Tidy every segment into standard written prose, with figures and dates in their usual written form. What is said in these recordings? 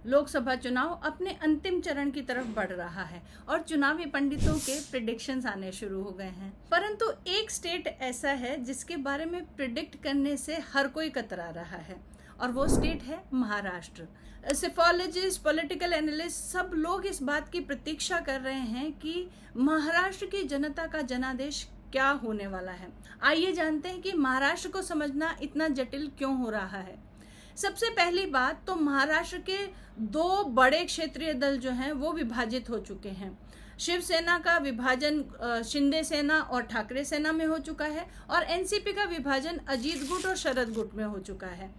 लोकसभा चुनाव अपने अंतिम चरण की तरफ बढ़ रहा है और चुनावी पंडितों के प्रिडिक्शंस आने शुरू हो गए हैं। परंतु एक स्टेट ऐसा है जिसके बारे में प्रिडिक्ट करने से हर कोई कतरा रहा है और वो स्टेट है महाराष्ट्र। सिफोलॉजिस्ट, पॉलिटिकल एनालिस्ट सब लोग इस बात की प्रतीक्षा कर रहे हैं कि महाराष्ट्र की जनता का जनादेश क्या होने वाला है। आइए जानते हैं कि महाराष्ट्र को समझना इतना जटिल क्यों हो रहा है। सबसे पहली बात तो महाराष्ट्र के दो बड़े क्षेत्रीय दल जो हैं वो विभाजित हो चुके हैं। शिवसेना का विभाजन शिंदे सेना और ठाकरे सेना में हो चुका है और एनसीपी का विभाजन अजीत गुट और शरद गुट में हो चुका है।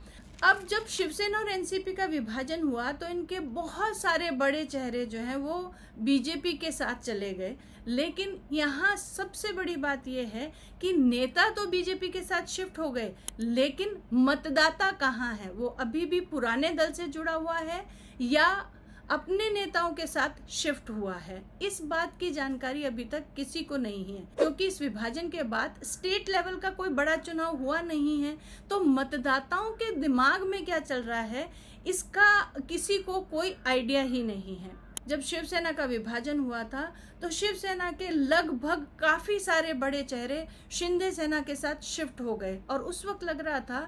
अब जब शिवसेना और एनसीपी का विभाजन हुआ तो इनके बहुत सारे बड़े चेहरे जो हैं वो बीजेपी के साथ चले गए, लेकिन यहाँ सबसे बड़ी बात यह है कि नेता तो बीजेपी के साथ शिफ्ट हो गए, लेकिन मतदाता कहाँ है? वो अभी भी पुराने दल से जुड़ा हुआ है या अपने नेताओं के साथ शिफ्ट हुआ है। इस बात की जानकारी अभी तक किसी को नहीं है, क्योंकि इस विभाजन के बाद स्टेट लेवल का कोई बड़ा चुनाव हुआ नहीं है। तो मतदाताओं के दिमाग में क्या चल रहा है इसका किसी को कोई आइडिया ही नहीं है। जब शिवसेना का विभाजन हुआ था तो शिवसेना के लगभग काफी सारे बड़े चेहरे शिंदे सेना के साथ शिफ्ट हो गए और उस वक्त लग रहा था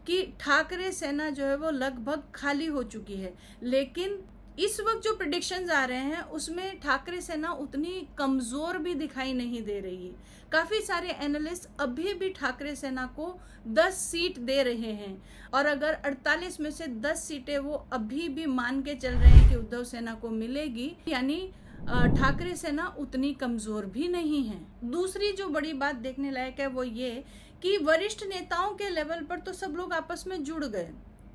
कि ठाकरे सेना जो है वो लगभग खाली हो चुकी है। लेकिन इस वक्त जो प्रेडिक्शंस आ रहे हैं उसमें ठाकरे सेना उतनी कमजोर भी दिखाई नहीं दे रही है। काफी सारे एनालिस्ट अभी भी ठाकरे सेना को 10 सीट दे रहे हैं और अगर 48 में से 10 सीटें वो अभी भी मान के चल रहे हैं कि उद्धव सेना को मिलेगी, यानी ठाकरे सेना उतनी कमजोर भी नहीं है। दूसरी जो बड़ी बात देखने लायक है वो ये कि वरिष्ठ नेताओं के लेवल पर तो सब लोग आपस में जुड़ गए।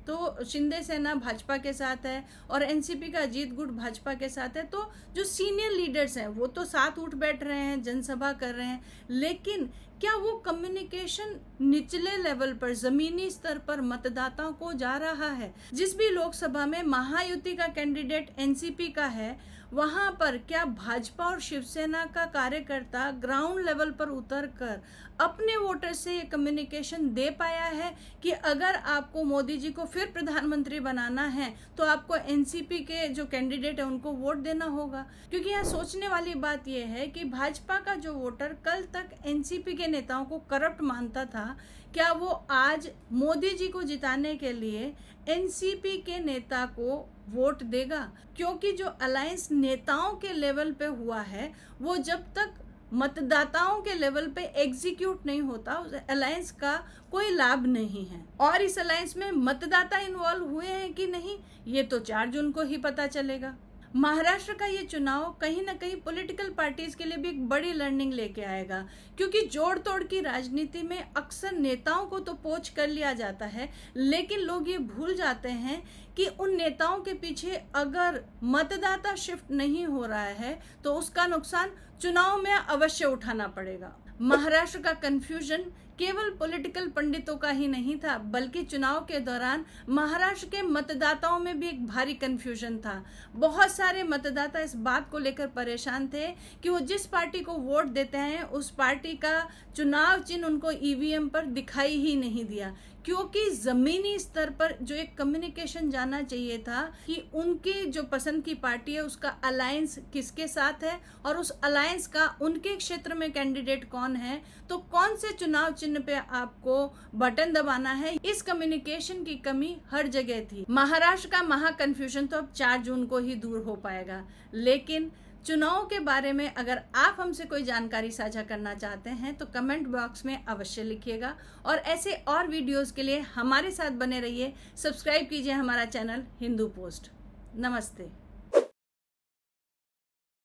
तो शिंदे सेना भाजपा के साथ है और एनसीपी का अजीत गुट भाजपा के साथ है। तो जो सीनियर लीडर्स हैं वो तो साथ उठ बैठ रहे हैं, जनसभा कर रहे हैं, लेकिन क्या वो कम्युनिकेशन निचले लेवल पर, जमीनी स्तर पर मतदाताओं को जा रहा है? जिस भी लोकसभा में महायुति का कैंडिडेट एनसीपी का है, वहां पर क्या भाजपा और शिवसेना का कार्यकर्ता ग्राउंड लेवल पर उतरकर अपने वोटर से ये कम्युनिकेशन दे पाया है कि अगर आपको मोदी जी को फिर प्रधानमंत्री बनाना है तो आपको एनसीपी के जो कैंडिडेट है उनको वोट देना होगा? क्योंकि यहाँ सोचने वाली बात यह है कि भाजपा का जो वोटर कल तक एनसीपी के नेताओं को करप्ट मानता था, क्या वो आज मोदी जी को जिताने के लिए एनसीपी के नेता को वोट देगा? क्योंकि जो अलायंस नेताओं के लेवल पे हुआ है वो जब तक मतदाताओं के लेवल पे एग्जीक्यूट नहीं होता उस अलायंस का कोई लाभ नहीं है। और इस अलायंस में मतदाता इन्वॉल्व हुए हैं कि नहीं ये तो 4 जून को ही पता चलेगा। महाराष्ट्र का ये चुनाव कहीं ना कहीं पॉलिटिकल पार्टीज के लिए भी एक बड़ी लर्निंग लेके आएगा, क्योंकि जोड़ तोड़ की राजनीति में अक्सर नेताओं को तो पोच कर लिया जाता है, लेकिन लोग ये भूल जाते हैं कि उन नेताओं के पीछे अगर मतदाता शिफ्ट नहीं हो रहा है तो उसका नुकसान चुनाव में अवश्य उठाना पड़ेगा। महाराष्ट्र का कंफ्यूजन केवल पॉलिटिकल पंडितों का ही नहीं था, बल्कि चुनाव के दौरान महाराष्ट्र के मतदाताओं में भी एक भारी कंफ्यूजन था। बहुत सारे मतदाता इस बात को लेकर परेशान थे कि वो जिस पार्टी को वोट देते हैं उस पार्टी का चुनाव चिन्ह उनको ईवीएम पर दिखाई ही नहीं दिया, क्योंकि जमीनी स्तर पर जो एक कम्युनिकेशन जाना चाहिए था कि उनकी जो पसंद की पार्टी है उसका अलायंस किसके साथ है और उस अलायंस का उनके क्षेत्र में कैंडिडेट कौन है, तो कौन से चुनाव चिन्ह पे आपको बटन दबाना है, इस कम्युनिकेशन की कमी हर जगह थी। महाराष्ट्र का महा कंफ्यूजन तो अब 4 जून को ही दूर हो पाएगा। लेकिन चुनाव के बारे में अगर आप हमसे कोई जानकारी साझा करना चाहते हैं तो कमेंट बॉक्स में अवश्य लिखिएगा और ऐसे और वीडियोस के लिए हमारे साथ बने रहिए। सब्सक्राइब कीजिए हमारा चैनल हिंदू पोस्ट। नमस्ते।